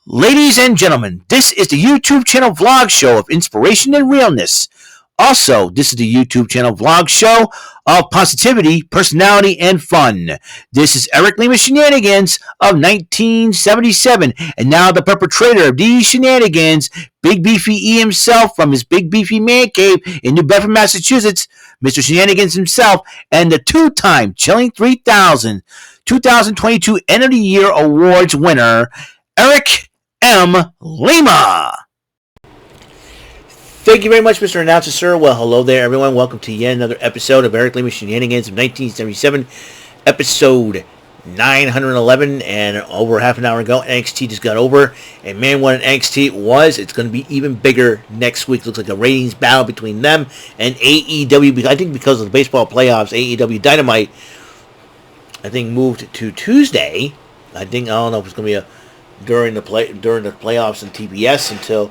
Ladies and gentlemen, this is the YouTube channel vlog show of inspiration and realness. Also, this is the YouTube channel vlog show of positivity, personality, and fun. This is Eric Lima Shenanigans of 1977, and now the perpetrator of these shenanigans, Big Beefy E himself from his Big Beefy Man Cave in New Bedford, Massachusetts, Mr. Shenanigans himself, and the two-time Chilling 3000 2022 End of the Year Awards winner, Eric M. Lima. Thank you very much, Mr. Announcer, sir. Well, hello there, everyone. Welcome to yet another episode of Eric Lima Shenanigans of 1977, episode 911. And over half an hour ago, NXT just got over. And man, what an NXT it was. It's going to be even bigger next week. Looks like a ratings battle between them and AEW. I think because of the baseball playoffs, AEW Dynamite, I think, moved to Tuesday. I don't know if it's going to be during the playoffs and TBS until,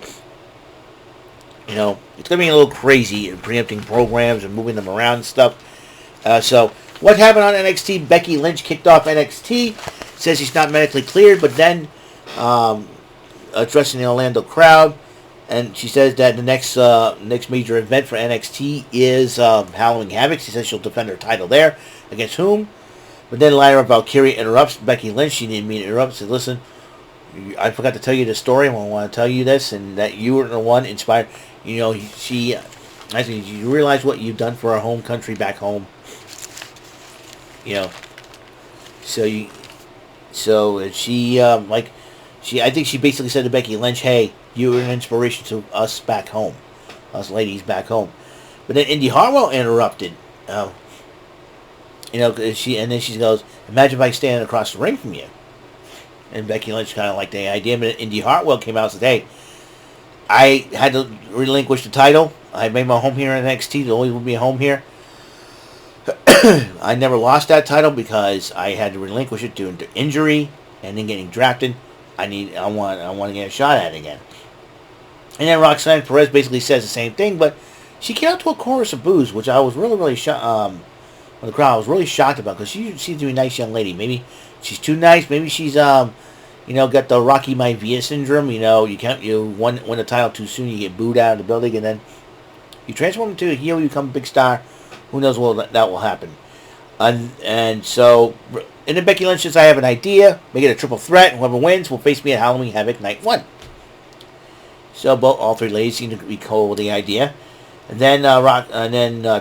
it's going to be a little crazy in preempting programs and moving them around and stuff. So what happened on NXT? Becky Lynch kicked off NXT, says she's not medically cleared, but then addressing the Orlando crowd, and she says that the next major event for NXT is Halloween Havoc. She says she'll defend her title there. Against whom? But then Lyra Valkyria interrupts Becky Lynch. She didn't mean to interrupt. Said, listen, I forgot to tell you the story. I want to tell you this, and that you were the one inspired. I said, you realize what you've done for our home country back home. I think she basically said to Becky Lynch, "Hey, you were an inspiration to us back home, us ladies back home." But then Indy Hartwell interrupted. She goes, "Imagine if I stand across the ring from you." And Becky Lynch kind of liked the idea, but Indy Hartwell came out and said, "Hey, I had to relinquish the title. I made my home here in NXT. It always will be a home here. I never lost that title because I had to relinquish it due to injury and then getting drafted. I want to get a shot at it again." And then Roxanne Perez basically says the same thing, but she came out to a chorus of boos, which I was really, really shocked. The crowd was really shocked about, because she seems to be a nice young lady. Maybe she's too nice. Maybe she's got the Rocky Maivia syndrome. You win the title too soon, you get booed out of the building, and then you transform into a heel, you become a big star. Who knows what that will happen? And then Becky Lynch says, "I have an idea. Make it a triple threat. Whoever wins will face me at Halloween Havoc Night 1. So all three ladies seem to be cool with the idea. And then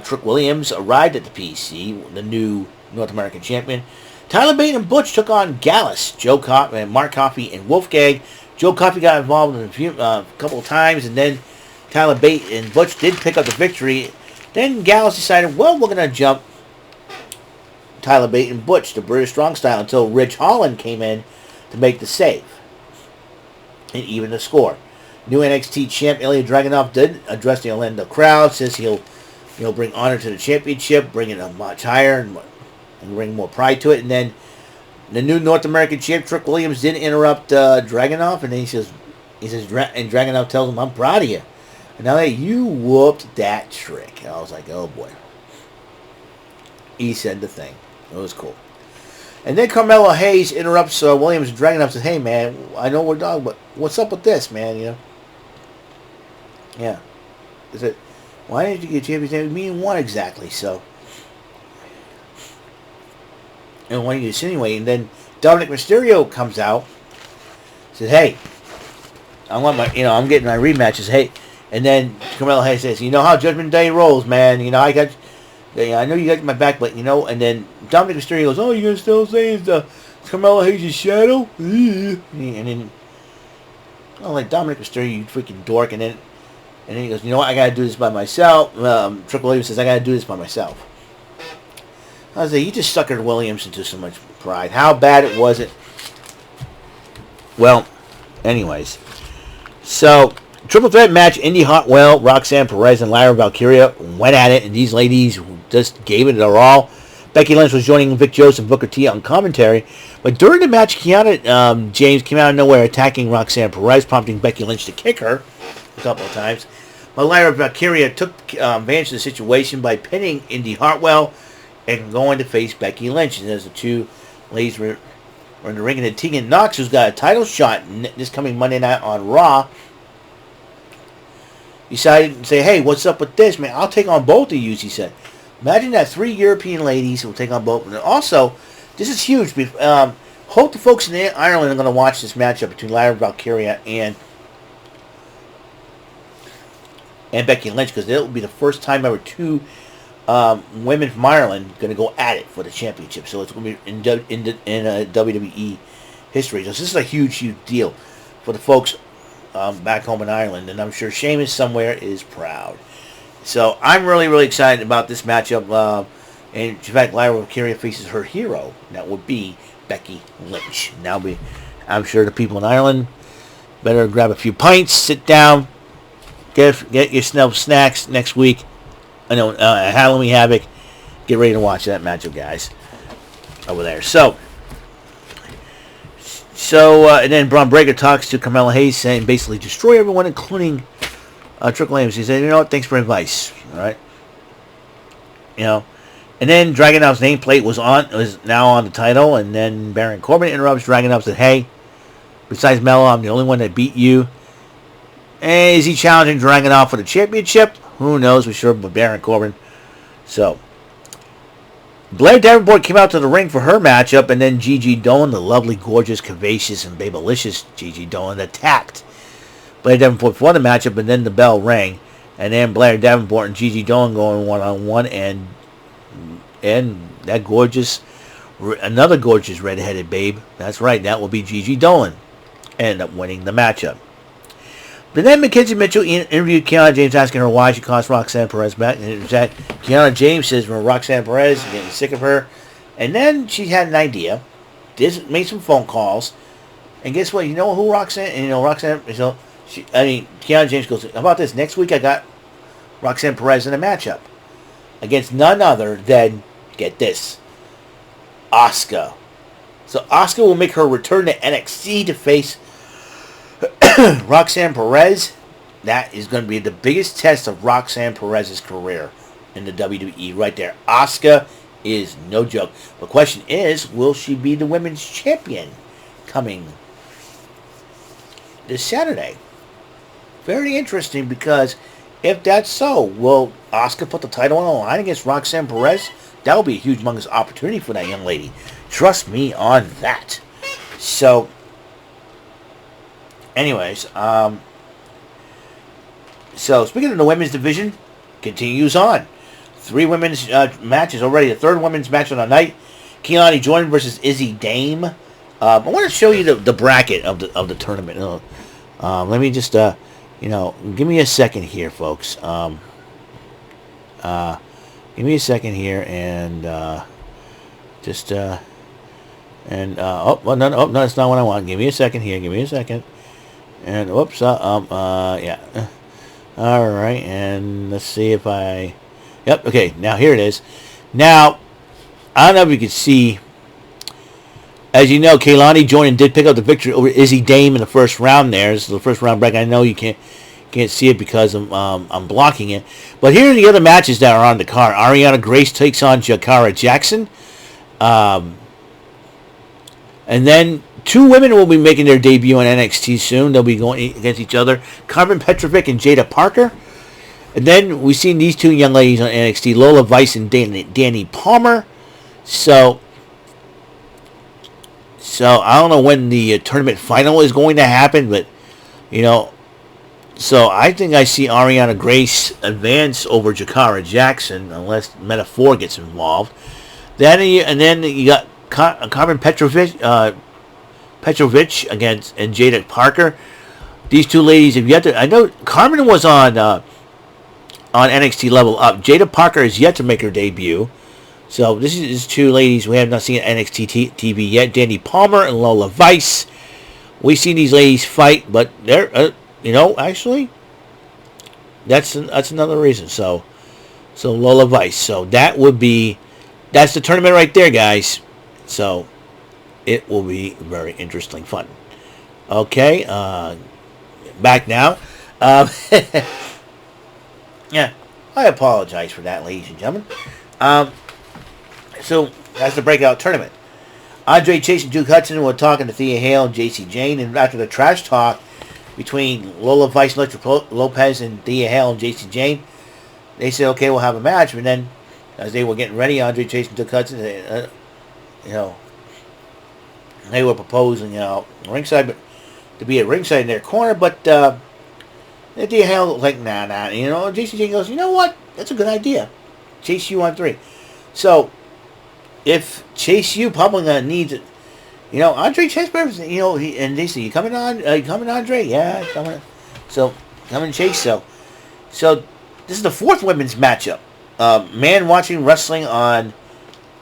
Trick Williams arrived at the PC, the new North American champion. Tyler Bate and Butch took on Gallus, Mark Coffey, and Wolfgang. Joe Coffey got involved in a couple of times, and then Tyler Bate and Butch did pick up the victory. Then Gallus decided, well, we're going to jump Tyler Bate and Butch, the British Strong Style, until Ridge Holland came in to make the save and even the score. New NXT champ Ilya Dragunov did address the Orlando crowd, says he'll bring honor to the championship, bring it up much higher and bring more pride to it. And then the new North American champ Trick Williams did interrupt Dragunov, and then he says, and Dragunov tells him, "I'm proud of you. And now that you whooped that Trick." I was like, oh boy. He said the thing. It was cool. And then Carmelo Hayes interrupts Williams, and Dragunov says, "Hey man, I know we're dog, but what's up with this, man? Yeah. He said, "Why didn't you get championship?" Meaning what exactly? So, and why don't you insinuate? And then Dominic Mysterio comes out, says, "Hey, I'm getting my rematches." Hey, and then Carmelo Hayes says, "You know how Judgment Day rolls, man. I know you got my back, but And then Dominic Mysterio goes, "Oh, you gonna still say it's Carmelo Hayes' shadow?" And then, like, Dominic Mysterio, you freaking dork. And then he goes, "You know what? I gotta do this by myself." Trick Williams says, "I gotta do this by myself." I was like, you just suckered Williams into so much pride. How bad was it? Well, anyways. So, triple threat match, Indy Hartwell, Roxanne Perez, and Lyra Valkyria went at it, and these ladies just gave it their all. Becky Lynch was joining Vic Joseph and Booker T on commentary, but during the match, Kiana James came out of nowhere attacking Roxanne Perez, prompting Becky Lynch to kick her a couple of times. But Lyra Valkyria took advantage of the situation by pinning Indy Hartwell and going to face Becky Lynch. And as the two ladies were We're in the ring, and Tegan Knox, who's got a title shot this coming Monday night on Raw, decided to say, hey, what's up with this, man? I'll take on both of you, he said. Imagine that 3 European ladies will take on both. And also, this is huge. Hope the folks in Ireland are going to watch this matchup between Lyra Valkyria and Becky Lynch, because it'll be the first time ever two women from Ireland going to go at it for the championship. So it's going to be in WWE history. So this is a huge, huge deal for the folks back home in Ireland, and I'm sure Sheamus somewhere is proud. So I'm really, really excited about this matchup. And in fact, Lyra Valkyria faces her hero. That would be Becky Lynch. Now, I'm sure the people in Ireland better grab a few pints, sit down, get yourself snacks next week. I know Halloween Havoc. Get ready to watch that matchup, guys, over there. So and then Braun Breaker talks to Carmella Hayes, saying basically destroy everyone, including Triple H. He said, you know what, thanks for advice. All right, And then Dragunov's nameplate was now on the title, and then Baron Corbin interrupts Dragunov and said, hey, besides Mello, I'm the only one that beat you. And is he challenging Dragunov for the championship? Who knows? We're sure, but Baron Corbin. So, Blair Davenport came out to the ring for her matchup, and then Gigi Dolan, the lovely, gorgeous, curvaceous, and babylicious Gigi Dolan, attacked Blair Davenport for the matchup, and then the bell rang. And then Blair Davenport and Gigi Dolan going one-on-one, and that another gorgeous red-headed babe, that's right, that will be Gigi Dolan, ended up winning the matchup. But then Mackenzie Mitchell interviewed Kiana James, asking her why she cost Roxanne Perez back. And it was that Kiana James says, well, Roxanne Perez is getting sick of her. And then she had an idea, made some phone calls, and guess what? You know who Roxanne? And Roxanne. So Kiana James goes, how about this? Next week I got Roxanne Perez in a matchup against none other than, get this, Asuka. So Asuka will make her return to NXT to face Roxanne Perez. That is going to be the biggest test of Roxanne Perez's career in the WWE right there. Asuka is no joke. The question is, will she be the women's champion coming this Saturday? Very interesting, because if that's so, will Asuka put the title on the line against Roxanne Perez? That will be a humongous opportunity for that young lady. Trust me on that. So, anyways, so speaking of the women's division, continues on. 3 women's matches already. The 3rd women's match on the night. Keontae Jordan versus Izzy Dame. I want to show you the bracket of the tournament. Let me just give me a second here, folks. Give me a second here, and no, that's not what I want. Give me a second here. Give me a second. And whoops, yeah. All right, and let's see if I. Yep. Okay. Now here it is. Now, I don't know if you can see. As you know, Kehlani Jordan did pick up the victory over Izzy Dame in the first round. There, this is the first round break. I know you can't see it because I'm blocking it. But here are the other matches that are on the card. Ariana Grace takes on Jakara Jackson. And then 2 women will be making their debut on NXT soon. They'll be going against each other. Carmen Petrovic and Jada Parker. And then we've seen these 2 young ladies on NXT, Lola Vice and Danny Palmer. So I don't know when the tournament final is going to happen, but, so I think I see Ariana Grace advance over Jakara Jackson, unless Metaphor gets involved. Then you got Carmen Petrovic against and Jada Parker. These 2 ladies have yet to. I know Carmen was on NXT Level Up. Jada Parker is yet to make her debut. So this is 2 ladies we have not seen at NXT TV yet. Danny Palmer and Lola Vice. We've seen these ladies fight, but they're actually that's another reason. So Lola Vice. So that's the tournament right there, guys. So it will be very interesting fun. Okay, back now. Yeah, I apologize for that, ladies and gentlemen. So that's the breakout tournament. Andre Chase and Duke Hudson were talking to Thea Hale and JC Jane, and after the trash talk between Lola Vice, Electra Lopez, and Thea Hale and JC Jane, they said, okay, we'll have a match. And then, as they were getting ready, Andre Chase and Duke Hudson, they were proposing, ringside, to be at ringside in their corner, but Thea Hale was like, nah. JC Jane goes, you know what? That's a good idea. Chase U on 3. So, if Chase U probably needs it, Andre Chase, and they say, you coming on? You coming, Andre? Yeah, coming. So, coming, Chase. So this is the 4th women's matchup. Man watching wrestling on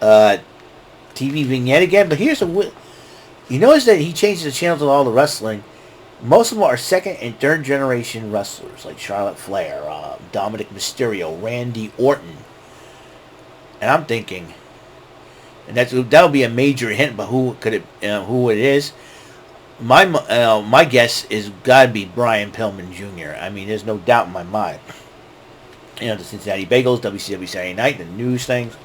TV vignette again, but here's you notice that he changes the channels of all the wrestling. Most of them are 2nd and 3rd generation wrestlers, like Charlotte Flair, Dominic Mysterio, Randy Orton. And I'm thinking, and that'll be a major hint about who it is. My guess is gotta be Brian Pillman Jr. I mean, there's no doubt in my mind. The Cincinnati Bagels, WCW Saturday Night, the news things.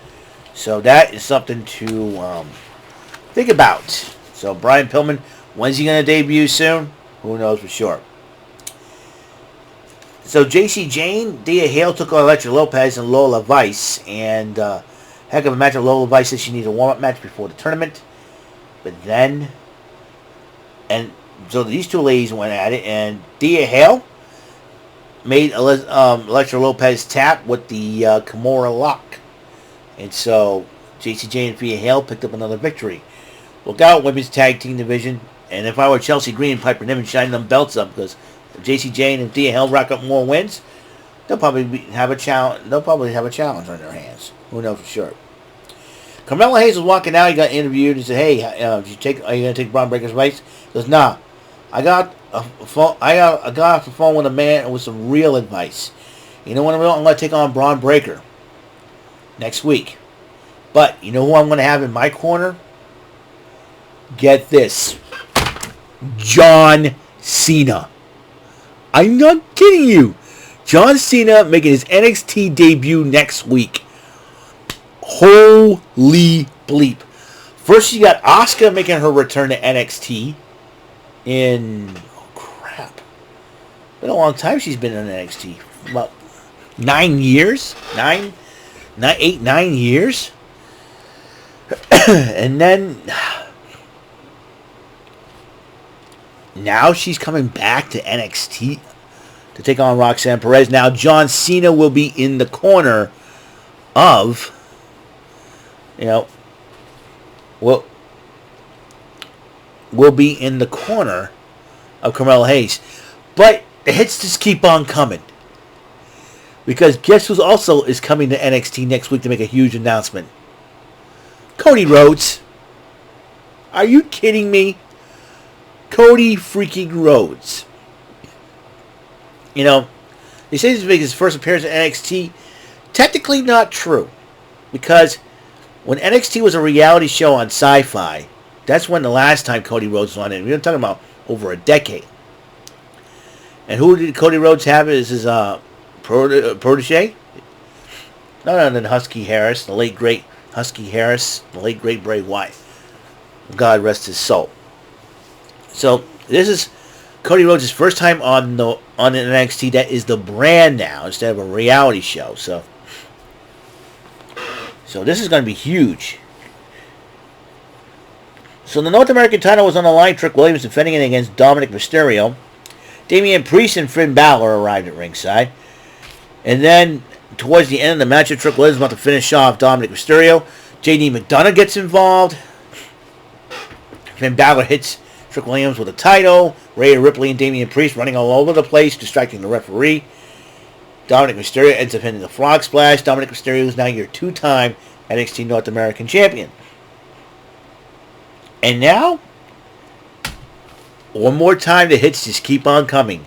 So that is something to think about. So Brian Pillman, when's he gonna debut soon? Who knows for sure. So JC Jane, Thea Hale took on Electra Lopez and Lola Vice, and heck of a match. Lola Vice says she needs a warm-up match before the tournament. But then, and so these two ladies went at it, and Thea Hale made Electra Lopez tap with the Kimura lock. And so JC Jane and Thea Hale picked up another victory. Look out, women's tag team division. And if I were Chelsea Green and Piper Niven, shining them belts up, because if JC Jane and Thea Hale rack up more wins, they'll probably have a challenge. They'll probably have a challenge on their hands. Who knows for sure? Carmelo Hayes was walking out. He got interviewed. He said, "Hey, are you gonna take Braun Breaker's advice?" He goes, "Nah, I got a phone. I got off the phone with a man with some real advice. You know what? I'm gonna take on Braun Breaker next week. But you know who I'm gonna have in my corner? Get this, John Cena. I'm not kidding you. John Cena making his NXT debut next week. Holy bleep. First you got Asuka making her return to NXT in... Oh, crap. Been a long time she's been in NXT. About 9 years? 9 years? And then... Now she's coming back to NXT to take on Roxanne Perez. Now John Cena will be in the corner of, will be in the corner of Carmelo Hayes. But the hits just keep on coming. Because guess who also is coming to NXT next week to make a huge announcement? Cody Rhodes. Are you kidding me? Cody freaking Rhodes. They say this is his first appearance at NXT. Technically not true. Because when NXT was a reality show on Sci-Fi, that's when the last time Cody Rhodes was on it. We're talking about over a decade. And who did Cody Rhodes have as his protege? None other than Husky Harris, the late great Husky Harris, the late great Bray Wyatt. God rest his soul. So this is Cody Rhodes' first time on an NXT that is the brand now instead of a reality show. So this is going to be huge. So the North American title was on the line. Trick Williams defending it against Dominic Mysterio. Damian Priest and Finn Balor arrived at ringside. And then towards the end of the match, Trick Williams was about to finish off Dominic Mysterio. JD McDonough gets involved. Finn Balor hits Trick Williams with a title. Rhea Ripley and Damian Priest running all over the place, distracting the referee. Dominic Mysterio ends up hitting the frog splash. Dominic Mysterio is now your 2-time NXT North American champion. And now, one more time, the hits just keep on coming.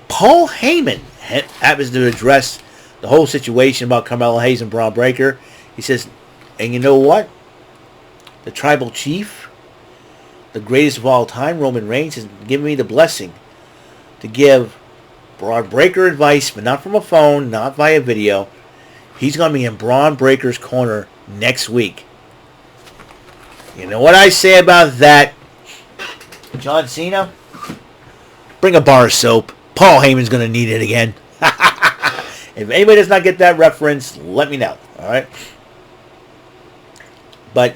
Paul Heyman happens to address the whole situation about Carmelo Hayes and Braun Breaker. He says, and you know what? The tribal chief, the greatest of all time, Roman Reigns, has given me the blessing to give Braun Breaker advice, but not from a phone, not via video. He's going to be in Braun Breaker's corner next week. You know what I say about that? John Cena, bring a bar of soap. Paul Heyman's going to need it again. If anybody does not get that reference, let me know. All right? But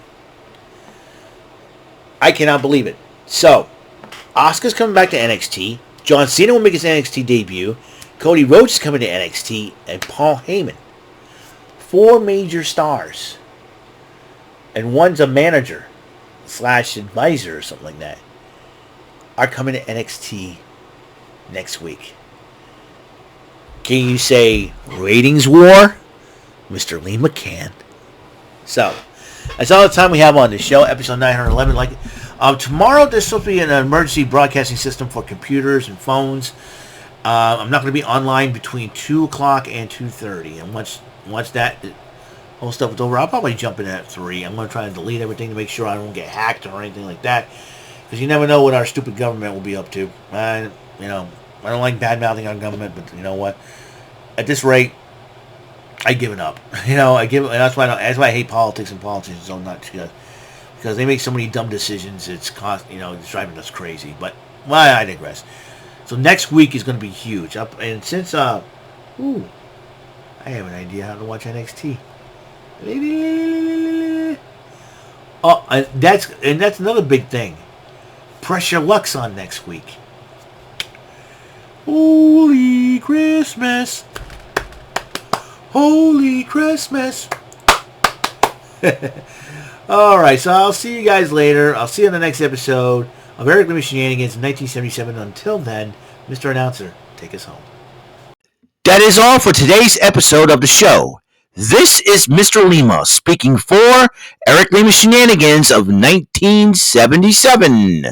I cannot believe it. So, Asuka's coming back to NXT. John Cena will make his NXT debut. Cody Rhodes is coming to NXT. And Paul Heyman. 4 major stars. And one's a manager / advisor or something like that. Are coming to NXT next week. Can you say ratings war? Mr. Lima can. So, that's all the time we have on this show, episode 911. Tomorrow there's supposed to be an emergency broadcasting system for computers and phones. I'm not going to be online between 2 o'clock and 2:30. And once that whole stuff is over, I'll probably jump in at 3. I'm going to try and delete everything to make sure I don't get hacked or anything like that. Because you never know what our stupid government will be up to. I don't like bad-mouthing our government, but you know what? At this rate, I give it up. And that's why I hate politics and politicians so much, because they make so many dumb decisions. It's driving us crazy. But I digress. So next week is going to be huge. And since I have an idea how to watch NXT. Oh, and that's another big thing. Pressure Luck's on next week. Holy Christmas. Holy Christmas. Alright, so I'll see you guys later. I'll see you in the next episode of Eric Lima Shenanigans in 1977. Until then, Mr. Announcer, take us home. That is all for today's episode of the show. This is Mr. Lima speaking for Eric Lima Shenanigans of 1977.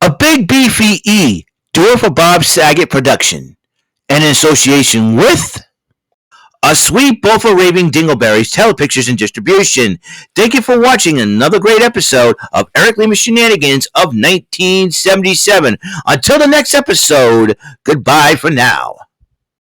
A Big Beefy E, doer for Bob Saget production, and in association with A Sweet Bowl for Raving Dingleberries Telepictures and Distribution. Thank you for watching another great episode of Eric Lima Shenanigans of 1977. Until the next episode, goodbye for now.